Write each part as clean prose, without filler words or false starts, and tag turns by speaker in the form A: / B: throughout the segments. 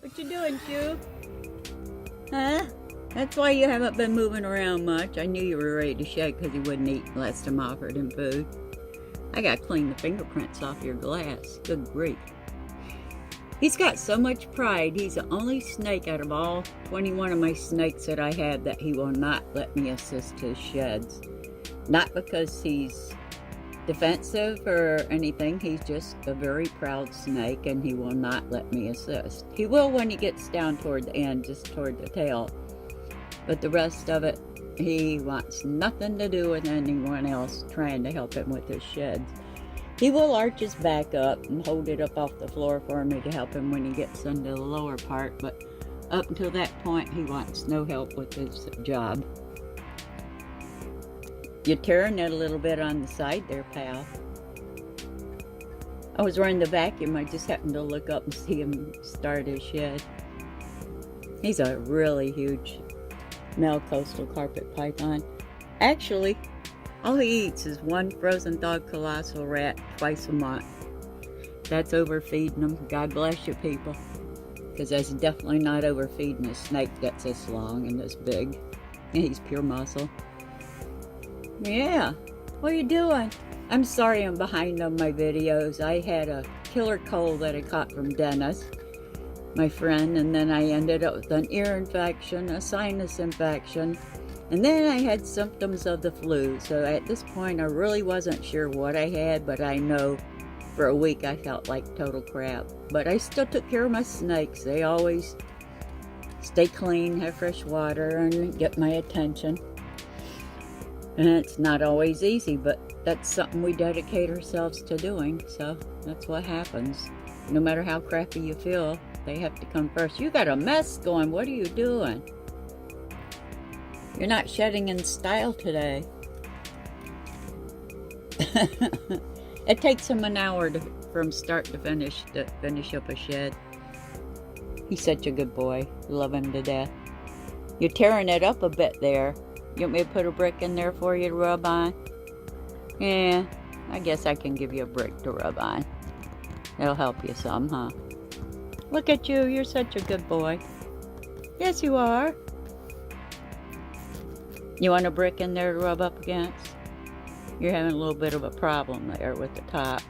A: What you doing, Chew? Huh? That's why you haven't been moving around much. I knew you were ready to shed because he wouldn't eat last time I offered him food. I gotta clean the fingerprints off your glass. Good grief. He's got so much pride. He's the only snake out of all 21 of my snakes that I have that he will not let me assist his sheds. Not because he's defensive or anything. He's just a very proud snake and he will not let me assist. He will when he gets down toward the end, just toward the tail. But the rest of it, he wants nothing to do with anyone else trying to help him with his sheds. He will arch his back up and hold it up off the floor for me to help him when he gets into the lower part, but up until that point, he wants no help with his job. You're tearing it a little bit on the side there, pal. I was running the vacuum. I just happened to look up and see him start his shed. He's a really huge male coastal carpet python. Actually, all he eats is one frozen thawed colossal rat twice a month. That's overfeeding him. God bless you, people. Because that's definitely not overfeeding a snake that's this long and this big. And he's pure muscle. Yeah, what are you doing? I'm sorry I'm behind on my videos. I had a killer cold that I caught from Dennis, my friend, and then I ended up with an ear infection, a sinus infection, and then I had symptoms of the flu. So at this point I really wasn't sure what I had, but I know for a week I felt like total crap. But I still took care of my snakes. They always stay clean, have fresh water, and get my attention. And it's not always easy, but that's something we dedicate ourselves to doing, so that's what happens. No matter how crappy you feel, they have to come first. You got a mess going. What are you doing? You're not shedding in style today. It takes him an hour from start to finish up a shed. He's such a good boy. Love him to death. You're tearing it up a bit there. You want me to put a brick in there for you to rub on? Yeah, I guess I can give you a brick to rub on. It'll help you some, huh? Look at you, you're such a good boy. Yes, you are. You want a brick in there to rub up against? You're having a little bit of a problem there with the top.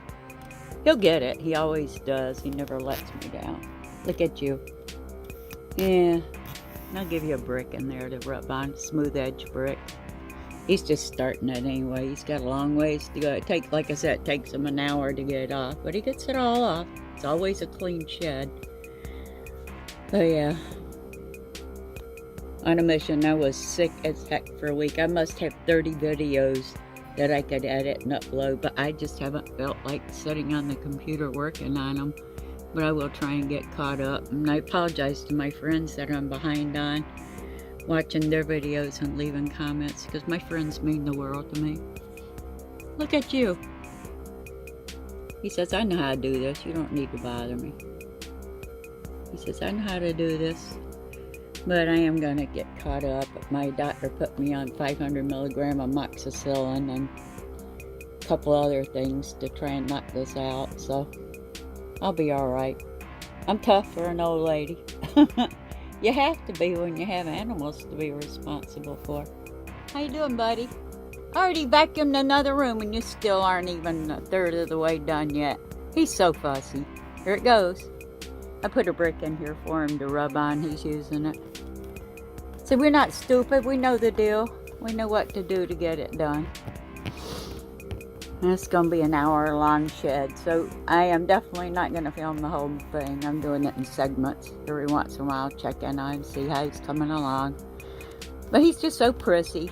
A: He'll get it, he always does. He never lets me down. Look at you. Yeah. I'll give you a brick in there to rub on, smooth edge brick. He's just starting it anyway. He's got a long ways to go. Like I said, it takes him an hour to get it off, but he gets it all off. It's always a clean shed. So yeah, on a mission. I was sick as heck for a week. I must have 30 videos that I could edit and upload, but I just haven't felt like sitting on the computer working on them. But I will try and get caught up. And I apologize to my friends that I'm behind on watching their videos and leaving comments, because my friends mean the world to me. Look at you. He says, I know how to do this. You don't need to bother me. He says, I know how to do this. But I am going to get caught up. My doctor put me on 500 milligram amoxicillin and a couple other things to try and knock this out. So I'll be alright. I'm tough for an old lady. You have to be when you have animals to be responsible for. How you doing, buddy? I already vacuumed another room and you still aren't even a third of the way done yet. He's so fussy. Here it goes. I put a brick in here for him to rub on. He's using it. So we're not stupid. We know the deal. We know what to do to get it done. It's going to be an hour-long shed, so I am definitely not going to film the whole thing. I'm doing it in segments. Every once in a while, check in on him, see how he's coming along. But he's just so prissy.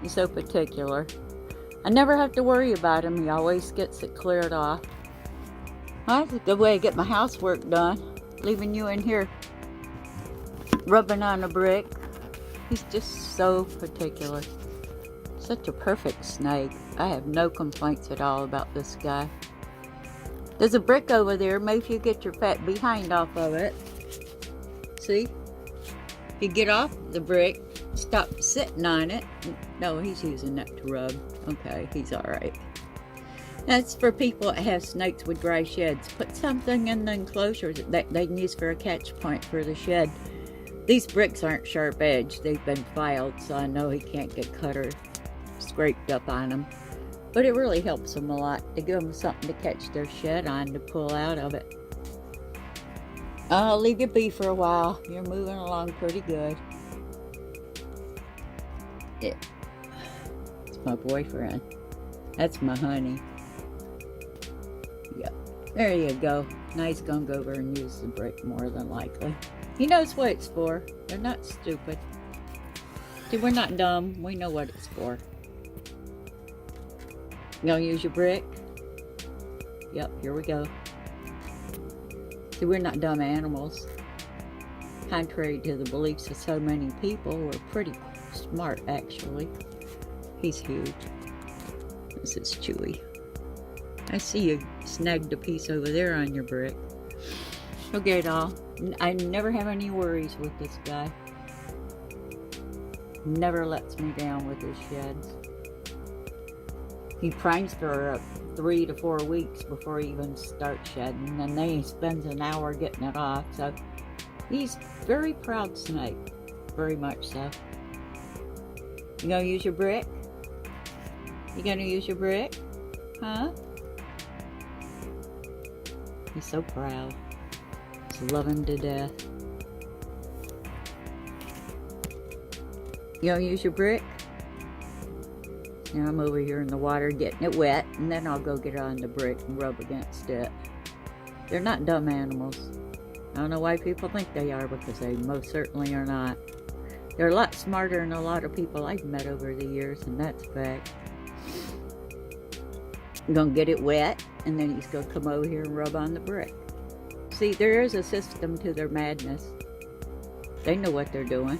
A: He's so particular. I never have to worry about him. He always gets it cleared off. Well, that's a good way to get my housework done. Leaving you in here rubbing on a brick. He's just so particular. Such a perfect snake. I have no complaints at all about this guy. There's a brick over there. Maybe if you get your fat behind off of it. See? If you get off the brick, stop sitting on it. No, he's using that to rub. Okay, he's alright. That's for people that have snakes with dry sheds. Put something in the enclosure that they can use for a catch point for the shed. These bricks aren't sharp edged. They've been filed, so I know he can't get cut or scraped up on them. But it really helps them a lot to give them something to catch their shed on to pull out of it. I'll leave you be for a while. You're moving along pretty good. Yeah. It's my boyfriend. That's my honey. Yep. There you go. Now he's gonna go over and use the brick more than likely. He knows what it's for. They're not stupid. See, we're not dumb. We know what it's for. You gonna use your brick? Yep, here we go. See, we're not dumb animals. Contrary to the beliefs of so many people, we're pretty smart, actually. He's huge. This is Chewy. I see you snagged a piece over there on your brick. He'll get it all. I never have any worries with this guy. Never lets me down with his sheds. He primes for 3 to 4 weeks before he even starts shedding, and then he spends an hour getting it off. So he's a very proud snake, very much so. You gonna use your brick? You gonna use your brick? Huh? He's so proud. Just love him to death. You gonna use your brick? Now I'm over here in the water getting it wet, and then I'll go get on the brick and rub against it. They're not dumb animals. I don't know why people think they are, because they most certainly are not. They're a lot smarter than a lot of people I've met over the years, and that's a fact. I'm gonna get it wet, and then he's gonna come over here and rub on the brick. See, there is a system to their madness. They know what they're doing.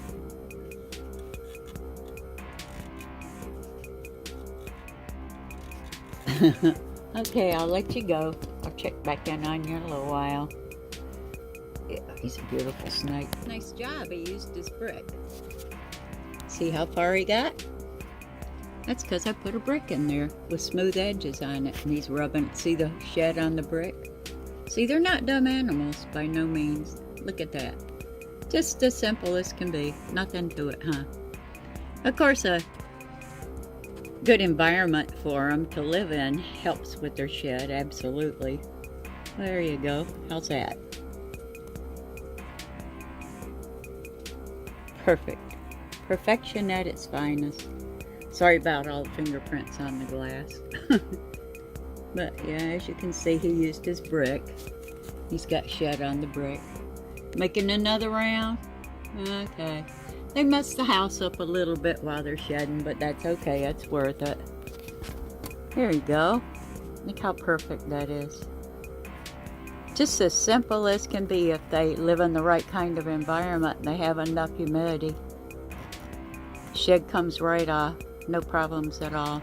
A: Okay, I'll let you go. I'll check back in on you in a little while. Yeah, he's a beautiful snake. Nice job, he used his brick. See how far he got? That's because I put a brick in there with smooth edges on it, and he's rubbing it. See the shed on the brick? See, they're not dumb animals by no means. Look at that. Just as simple as can be. Nothing to it, huh? Of course, a good environment for them to live in helps with their shed, absolutely. There you go. How's that? Perfect. Perfection at its finest. Sorry about all the fingerprints on the glass. But yeah, as you can see, he used his brick. He's got shed on the brick. Making another round? Okay. They mess the house up a little bit while they're shedding, but that's okay. It's worth it. There you go. Look how perfect that is. Just as simple as can be if they live in the right kind of environment and they have enough humidity. Shed comes right off. No problems at all.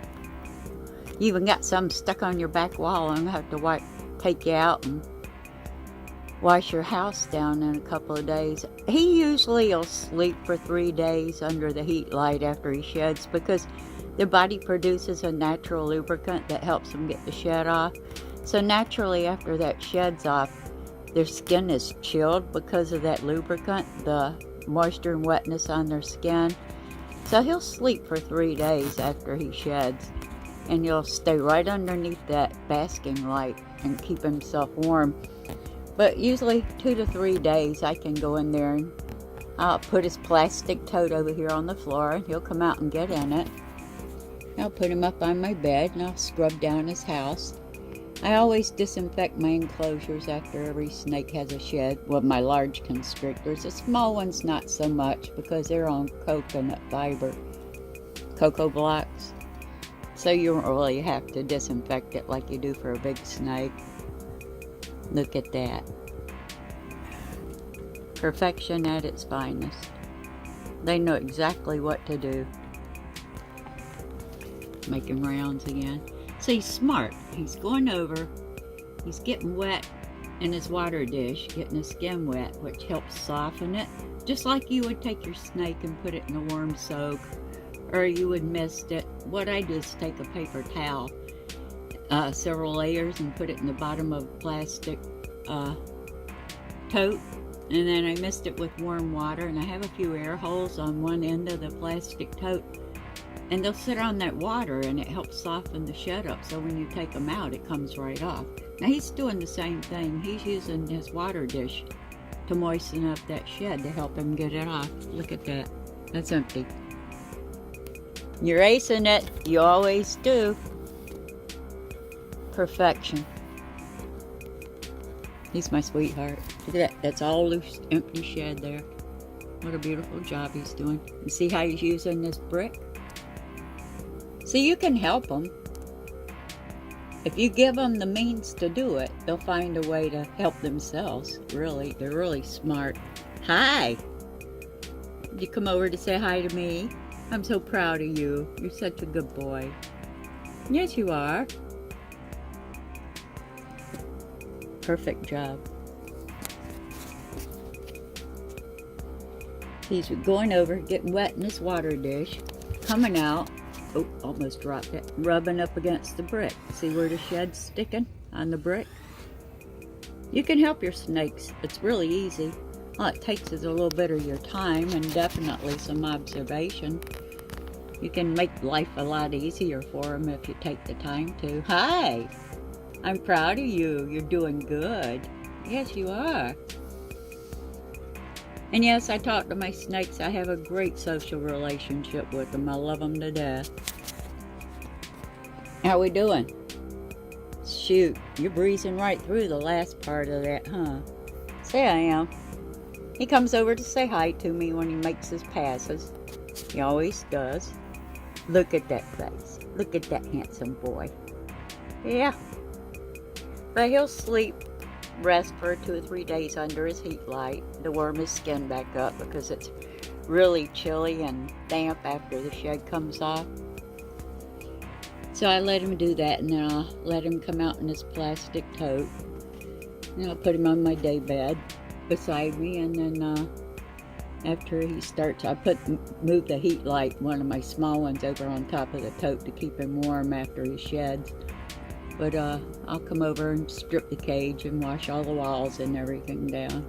A: You even got some stuck on your back wall. I'm going to have to take you out and wash your house down in a couple of days. He usually will sleep for 3 days under the heat light after he sheds, because their body produces a natural lubricant that helps them get the shed off. So naturally, after that sheds off, their skin is chilled because of that lubricant, the moisture and wetness on their skin. So he'll sleep for 3 days after he sheds, and he'll stay right underneath that basking light and keep himself warm. But usually 2 to 3 days I can go in there and I'll put his plastic tote over here on the floor, and he'll come out and get in it. I'll put him up on my bed and I'll scrub down his house. I always disinfect my enclosures after every snake has a shed. Well, my large constrictors. The small ones not so much, because they're on coconut fiber, cocoa blocks. So you don't really have to disinfect it like you do for a big snake. Look at that. Perfection at its finest. They know exactly what to do. Making rounds again. So he's smart. He's going over. He's getting wet in his water dish, getting his skin wet, which helps soften it. Just like you would take your snake and put it in a warm soak, or you would mist it. What I do is take a paper towel, several layers and put it in the bottom of a plastic tote. And then I mixed it with warm water, and I have a few air holes on one end of the plastic tote. And they'll sit on that water, and it helps soften the shed up, so when you take them out, it comes right off. Now he's doing the same thing. He's using his water dish to moisten up that shed to help him get it off. Look at that. That's empty. You're acing it. You always do. Perfection. He's my sweetheart. Look at that. That's all loose, empty shed there. What a beautiful job he's doing. You see how he's using this brick? So you can help them. If you give them the means to do it, they'll find a way to help themselves. Really, they're really smart. Hi! Did you come over to say hi to me? I'm so proud of you. You're such a good boy. Yes, you are. Perfect job. He's going over, getting wet in his water dish, coming out. Oh, almost dropped it. Rubbing up against the brick. See where the shed's sticking on the brick? You can help your snakes. It's really easy. All it takes is a little bit of your time and definitely some observation. You can make life a lot easier for them if you take the time to. Hi! I'm proud of you. You're doing good. Yes, you are. And yes, I talk to my snakes. I have a great social relationship with them. I love them to death. How we doing? Shoot, you're breezing right through the last part of that, huh? Say I am. He comes over to say hi to me when he makes his passes. He always does. Look at that face. Look at that handsome boy. Yeah. But he'll sleep, rest for 2 or 3 days under his heat light to warm his skin back up because it's really chilly and damp after the shed comes off. So I let him do that, and then I'll let him come out in his plastic tote. And I'll put him on my day bed beside me, and then after he starts, I move the heat light, one of my small ones, over on top of the tote to keep him warm after he sheds. But I'll come over and strip the cage and wash all the walls and everything down.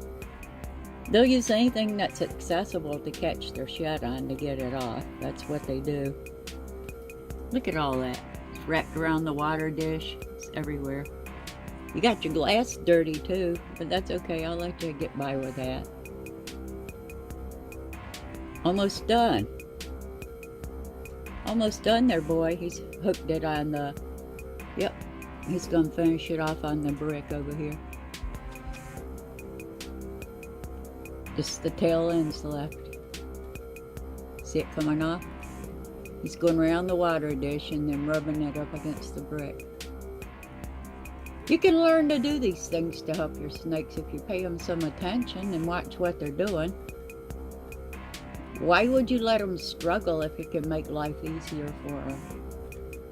A: They'll use anything that's accessible to catch their shed on to get it off. That's what they do. Look at all that. It's wrapped around the water dish. It's everywhere. You got your glass dirty too, but that's okay. I'll let you get by with that. Almost done. Almost done there, boy. He's hooked it on the... Yep. He's going to finish it off on the brick over here. Just the tail end's left. See it coming off? He's going around the water dish and then rubbing it up against the brick. You can learn to do these things to help your snakes if you pay them some attention and watch what they're doing. Why would you let them struggle if it can make life easier for them?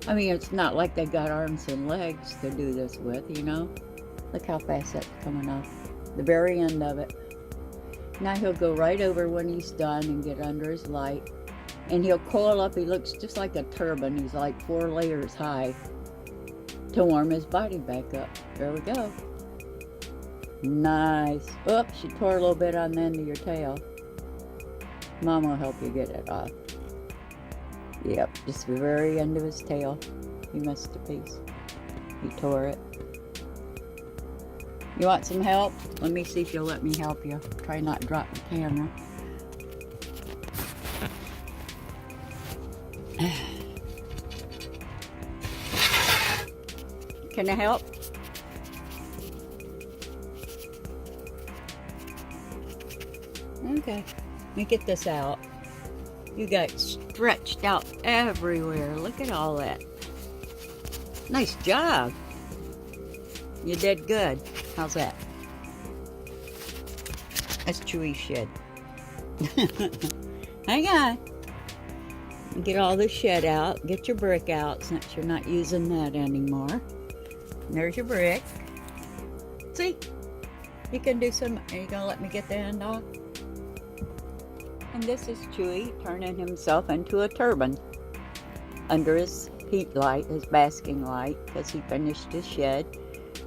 A: I mean, it's not like they got arms and legs to do this with, you know? Look how fast that's coming off. The very end of it. Now he'll go right over when he's done and get under his light. And he'll coil up. He looks just like a turban. He's like 4 layers high to warm his body back up. There we go. Nice. Oops, you tore a little bit on the end of your tail. Mom will help you get it off. Yep, just the very end of his tail. He missed a piece. He tore it. You want some help? Let me see if you'll let me help you. Try not to drop the camera. Can I help? Okay, let me get this out. You got stretched out everywhere. Look at all that. Nice job. You did good. How's that? That's Chewy's shed. Hang on. Get all the shed out. Get your brick out since you're not using that anymore. There's your brick. See? You can do some... Are you going to let me get the end off? And this is Chewy turning himself into a turban under his heat light, his basking light, because he finished his shed.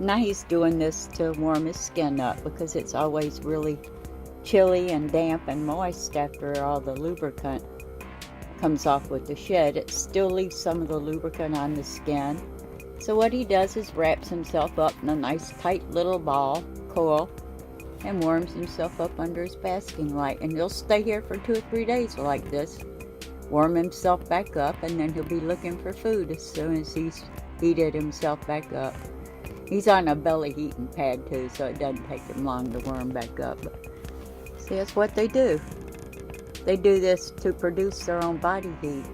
A: Now he's doing this to warm his skin up because it's always really chilly and damp and moist after all the lubricant comes off with the shed. It still leaves some of the lubricant on the skin. So what he does is wraps himself up in a nice tight little ball, coil, and warms himself up under his basking light. And he'll stay here for 2 or 3 days like this, warm himself back up, and then he'll be looking for food as soon as he's heated himself back up. He's on a belly heating pad too, so it doesn't take him long to warm back up. But see, that's what they do. They do this to produce their own body heat.